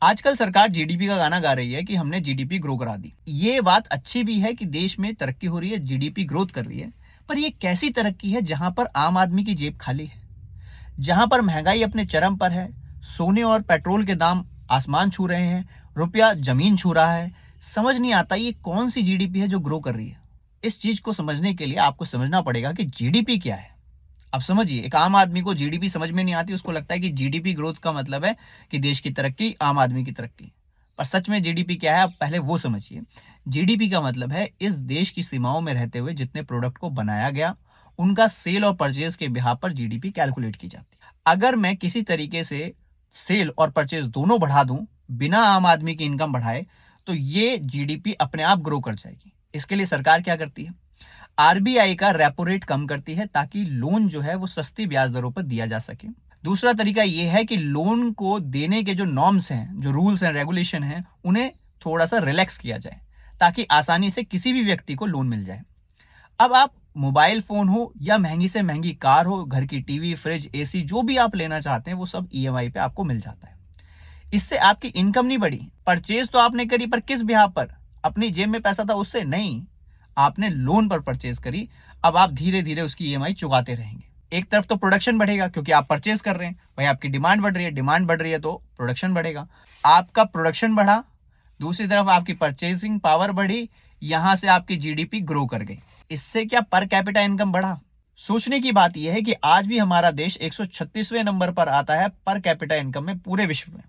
आजकल सरकार जीडीपी का गाना गा रही है कि हमने जीडीपी ग्रो करा दी। ये बात अच्छी भी है कि देश में तरक्की हो रही है, जीडीपी ग्रोथ कर रही है। पर ये कैसी तरक्की है जहां पर आम आदमी की जेब खाली है, जहां पर महंगाई अपने चरम पर है, सोने और पेट्रोल के दाम आसमान छू रहे हैं, रुपया जमीन छू रहा है। समझ नहीं आता ये कौन सी जीडीपी है जो ग्रो कर रही है। इस चीज को समझने के लिए आपको समझना पड़ेगा कि जीडीपी क्या है। अब समझिए, एक आम आदमी को जीडीपी समझ में नहीं आती, उसको लगता है कि जीडीपी ग्रोथ का मतलब है कि देश की तरक्की, आम आदमी की तरक्की। पर सच में जीडीपी क्या है, आप पहले वो समझिए। जीडीपी का मतलब है इस देश की सीमाओं में रहते हुए जितने प्रोडक्ट को बनाया गया, उनका सेल और परचेज के बिहाफ पर जीडीपी कैलकुलेट की जाती है। अगर मैं किसी तरीके से सेल और परचेज दोनों बढ़ा दूं बिना आम आदमी की इनकम बढ़ाए, तो ये जीडीपी अपने आप ग्रो कर जाएगी। इसके लिए सरकार क्या करती है? आरबीआई का रेपो रेट कम करती है ताकि लोन जो है वो सस्ती ब्याज दरों पर दिया जा सके। दूसरा तरीका यह है कि लोन को देने के जो नॉर्म्स हैं, जो रूल्स हैं, रेगुलेशन हैं, उन्हें थोड़ा सा रिलैक्स किया जाए ताकि आसानी से किसी भी व्यक्ति को लोन मिल जाए। अब आप मोबाइल फोन हो या महंगी से महंगी कार हो, घर की टीवी, फ्रिज, एसी, जो भी आप लेना चाहते हैं वो सब ईएमआई पे आपको मिल जाता है। इससे आपकी इनकम नहीं बढ़ी, परचेज तो आपने करी, पर किस बिहाफ पर? अपनी जेब में पैसा था उससे नहीं, आपने लोन पर परचेज करी। अब आप धीरे धीरे उसकी ईएमआई चुकाते रहेंगे। एक तरफ तो प्रोडक्शन बढ़ेगा क्योंकि आप परचेज कर रहे हैं, भाई आपकी डिमांड बढ़ रही है, डिमांड बढ़ रही है तो प्रोडक्शन बढ़ेगा। आपका प्रोडक्शन बढ़ा, दूसरी तरफ आपकी परचेजिंग पावर बढ़ी, यहां से आपकी जीडीपी ग्रो कर गई। इससे क्या पर कैपिटा इनकम बढ़ा? सोचने की बात यह है कि आज भी हमारा देश 136वें नंबर पर आता है पर कैपिटा इनकम में पूरे विश्व में।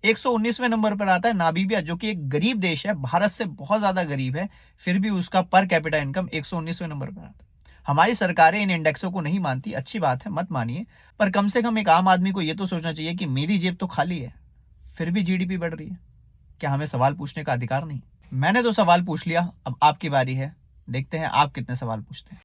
119वें नंबर पर आता है नामीबिया, जो कि एक गरीब देश है, भारत से बहुत ज्यादा गरीब है, फिर भी उसका पर कैपिटा इनकम 119वें नंबर पर आता है। हमारी सरकारें इन इंडेक्सों को नहीं मानती, अच्छी बात है, मत मानिए, पर कम से कम एक आम आदमी को यह तो सोचना चाहिए कि मेरी जेब तो खाली है, फिर भी जीडीपी बढ़ रही है। क्या हमें सवाल पूछने का अधिकार नहीं? मैंने तो सवाल पूछ लिया, अब आपकी बारी है। देखते हैं आप कितने सवाल पूछते हैं।